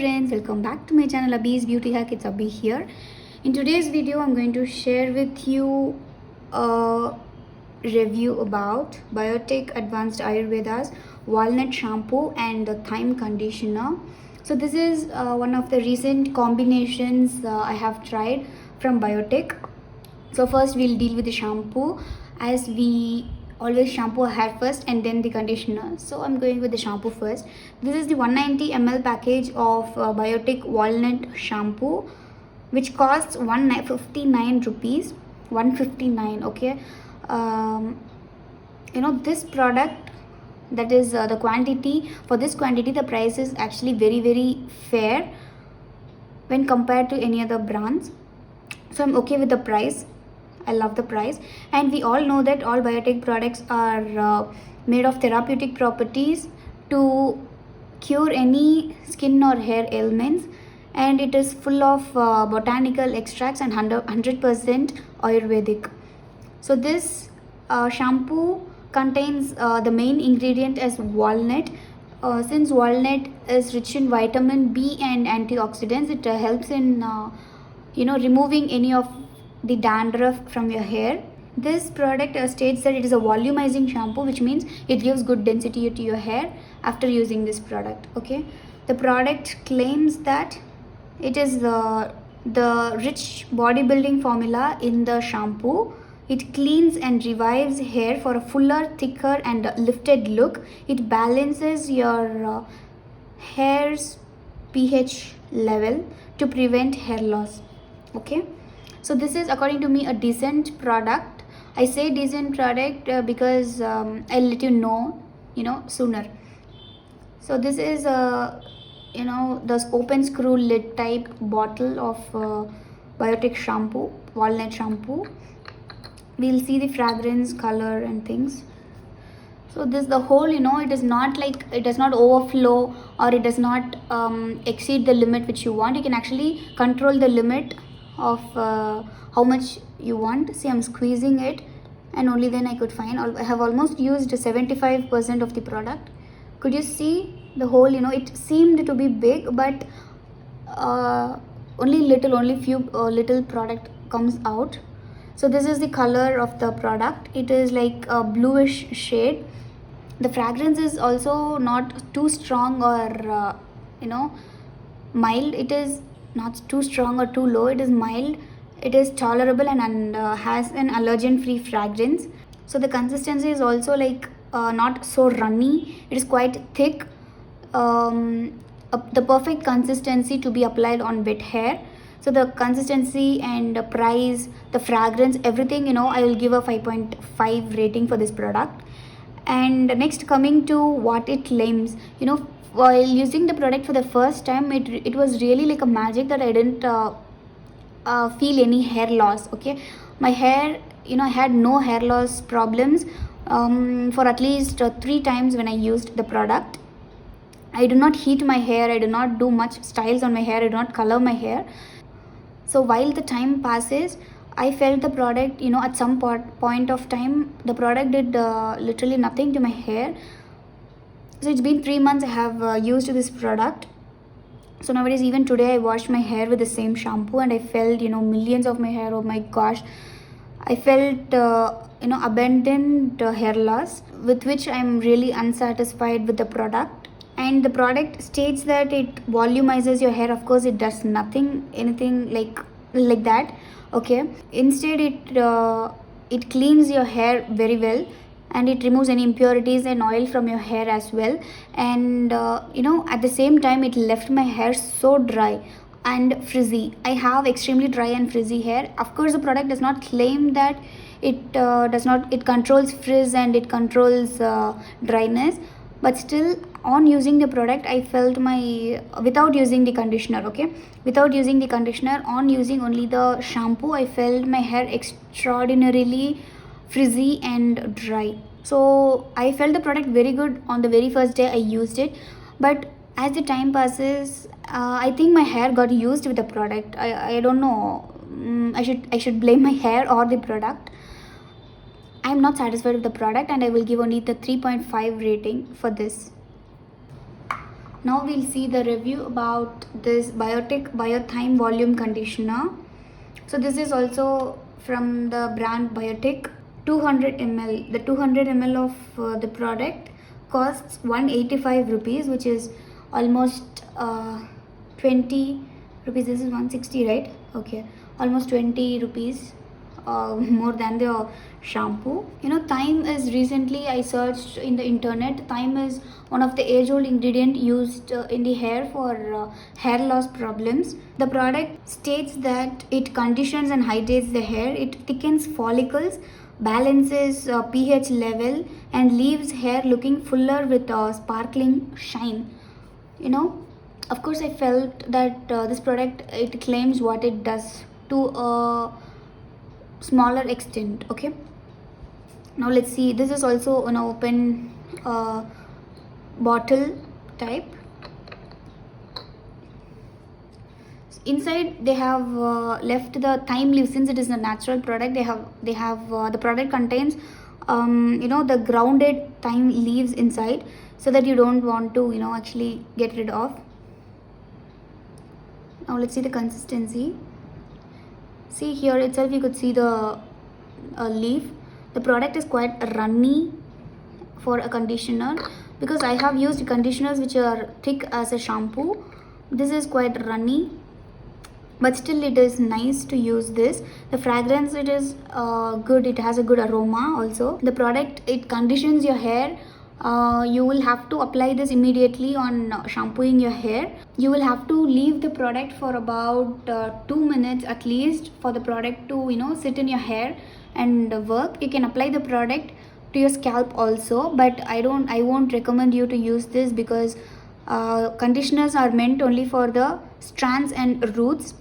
friends, welcome back to my channel Abhi's Beauty Hack. It's Abhi here. In today's video I'm going to share with you a review about Biotic Advanced Ayurveda's walnut shampoo and the thyme conditioner. So this is one of the recent combinations I have tried from Biotic. So first we'll deal with the shampoo, as we always shampoo our hair first and then the conditioner. So I'm going with the shampoo first. This is the 190 ml package of Biotic walnut shampoo, which costs 159 rupees. 159. Okay. This product, that is the quantity, for this quantity the price is actually very fair when compared to any other brands. So I'm okay with the price. I love the price, and we all know that all Biotic products are made of therapeutic properties to cure any skin or hair ailments, and it is full of botanical extracts and 100% Ayurvedic. So this shampoo contains the main ingredient as walnut. Since walnut is rich in vitamin B and antioxidants, it helps in removing any of the dandruff from your hair. This product states that it is a volumizing shampoo, which means it gives good density to your hair after using this product. Okay, the product claims that it is the rich bodybuilding formula in the shampoo. It cleans and revives hair for a fuller, thicker and lifted look. It balances your hair's pH level to prevent hair loss. Okay, so this is, according to me, a decent product. I say decent product because I'll let you know sooner. So this is this open screw lid type bottle of Biotic shampoo, walnut shampoo. We'll see the fragrance, color and things. So this, the whole, it is not like, it does not overflow or it does not exceed the limit which you want. You can actually control the limit of how much you want. See, I'm squeezing it and only then I could find. I have almost used 75% of the product. Could you see the whole? It seemed to be big, but only few little product comes out. So this is the color of the product. It is like a bluish shade. The fragrance is also not too strong or mild. It is not too strong or too low. It is mild. It is tolerable and has an allergen free fragrance. So the consistency is also like not so runny. It is quite thick. The perfect consistency to be applied on wet hair. So the consistency and the price, the fragrance, everything, I will give a 5.5 rating for this product. And next, coming to what it claims, while using the product for the first time, it was really like a magic that I didn't feel any hair loss. Okay, my hair, I had no hair loss problems for at least 3 times when I used the product. I do not heat my hair, I do not do much styles on my hair, I do not color my hair. So while the time passes, I felt the product, at some point of time, the product did literally nothing to my hair. So it's been 3 months I have used this product. So nowadays, even today, I washed my hair with the same shampoo and I felt, millions of my hair. Oh my gosh. I felt, abundant hair loss, with which I'm really unsatisfied with the product. And the product states that it volumizes your hair. Of course, it does anything like that. Okay, instead it cleans your hair very well, and it removes any impurities and oil from your hair as well. And at the same time, it left my hair so dry and frizzy. I have extremely dry and frizzy hair. Of course, the product does not claim that it controls frizz and it controls dryness, but still, on using the product, I felt without using the conditioner. Okay, without using the conditioner, on using only the shampoo, I felt my hair extraordinarily frizzy and dry. So I felt the product very good on the very first day I used it, but as the time passes, I think my hair got used with the product. I don't know. I should blame my hair or the product. I am not satisfied with the product and I will give only the 3.5 rating for this. Now we'll see the review about this Biotic Biothyme Volume Conditioner. So this is also from the brand Biotic. 200 ml. The 200 ml of the product costs 185 rupees, which is almost 20 rupees. This is 160, right? Okay, almost 20 rupees more than the shampoo. You know, thyme is, recently I searched in the internet, thyme is one of the age old ingredient used in the hair for hair loss problems. The product states that it conditions and hydrates the hair, it thickens follicles, balances pH level, and leaves hair looking fuller with a sparkling shine. You know, of course I felt that this product, it claims what it does to a smaller extent. Okay, now let's see. This is also an open bottle type. Inside they have left the thyme leaves. Since it is a natural product, they have the product contains you know, the grounded thyme leaves inside, so that you don't want to, you know, actually get rid of. Now let's see the consistency. See, here itself you could see the leaf. The product is quite runny for a conditioner, because I have used conditioners which are thick as a shampoo. This is quite runny, but still it is nice to use this. The fragrance, it is good, it has a good aroma also. The product, it conditions your hair. You will have to apply this immediately on shampooing your hair. You will have to leave the product for about 2 minutes at least for the product to, you know, sit in your hair and work. You can apply the product to your scalp also, but I won't recommend you to use this, because conditioners are meant only for the strands and roots,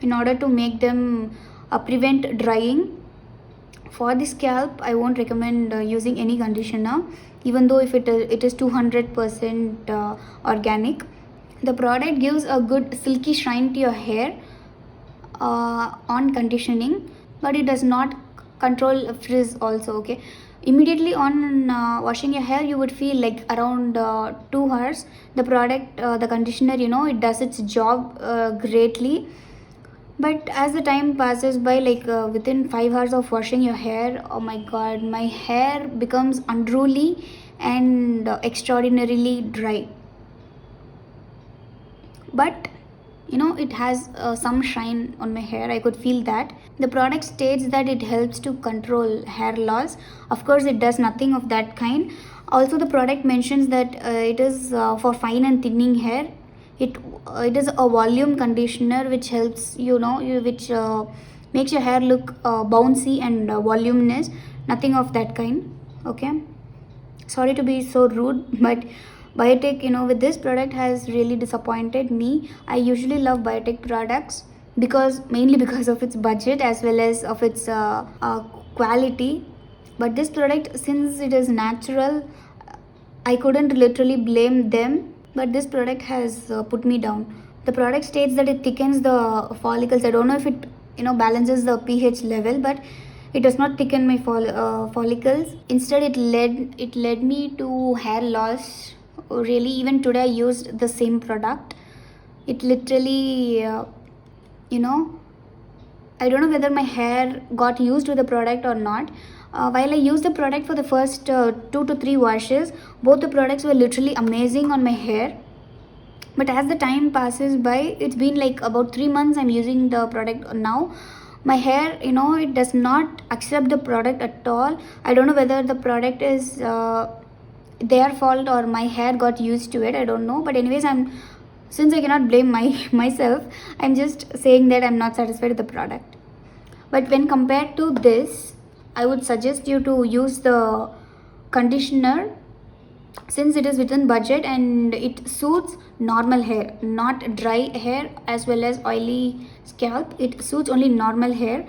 in order to make them prevent drying. For the scalp, I won't recommend using any conditioner, even though if it is 200% organic. The product gives a good silky shine to your hair on conditioning, but it does not control frizz also. Okay, immediately on washing your hair, you would feel like around 2 hours the product, the conditioner, you know, it does its job greatly. But as the time passes by, like within 5 hours of washing your hair, oh my god, my hair becomes unruly and extraordinarily dry. But you know, it has some shine on my hair. I could feel that. The product states that it helps to control hair loss. Of course, it does nothing of that kind. Also, the product mentions that it is for fine and thinning hair. It is a volume conditioner which helps, you know, which makes your hair look bouncy and voluminous. Nothing of that kind. Okay, sorry to be so rude, but Biotic, you know, with this product has really disappointed me. I usually love Biotic products, because mainly because of its budget as well as of its quality. But this product, since it is natural, I couldn't literally blame them, but this product has put me down. The product states that it thickens the follicles. I don't know if it, you know, balances the pH level, but it does not thicken my follicles. Instead, it led me to hair loss. Really, even today I used the same product. It literally you know, I don't know whether my hair got used to the product or not. While I used the product for the first 2 to 3 washes, both the products were literally amazing on my hair. But as the time passes by, it's been like about 3 months I'm using the product now. My hair, you know, it does not accept the product at all. I don't know whether the product is their fault or my hair got used to it. I don't know. But anyways, since I cannot blame myself, I'm just saying that I'm not satisfied with the product. But when compared to this, I would suggest you to use the conditioner, since it is within budget and it suits normal hair, not dry hair as well as oily scalp. It suits only normal hair.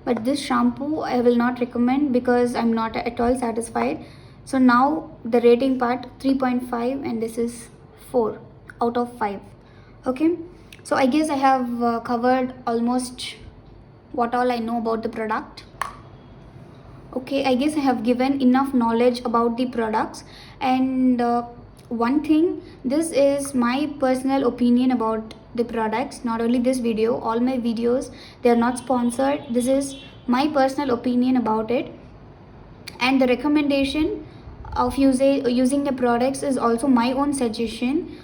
But this shampoo I will not recommend, because I'm not at all satisfied. So now the rating part 3.5, and this is 4 out of 5. Okay, so I guess I have covered almost what all I know about the product. Okay, I guess I have given enough knowledge about the products, and one thing, this is my personal opinion about the products. Not only this video, all my videos, they are not sponsored. This is my personal opinion about it, and the recommendation of using the products is also my own suggestion,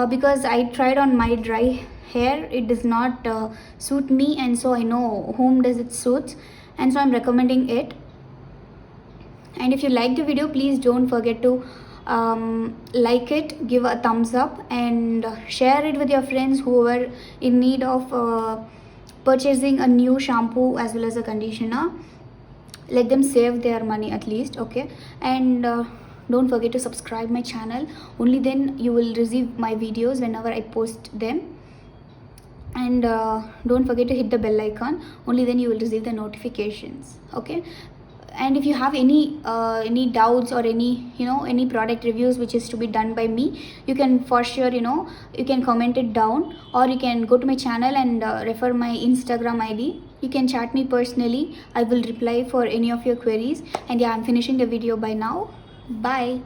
because I tried on my dry hair, it does not suit me, and so I know whom does it suits, and so I'm recommending it. And if you like the video, please don't forget to like it, give a thumbs up, and share it with your friends who are in need of purchasing a new shampoo as well as a conditioner. Let them save their money at least, okay? And don't forget to subscribe my channel. Only then you will receive my videos whenever I post them. And don't forget to hit the bell icon. Only then you will receive the notifications, okay? And if you have any doubts or any product reviews which is to be done by me, you can for sure you can comment it down, or you can go to my channel and refer my Instagram ID. You can chat me personally. I will reply for any of your queries. And yeah, I'm finishing the video by now. Bye.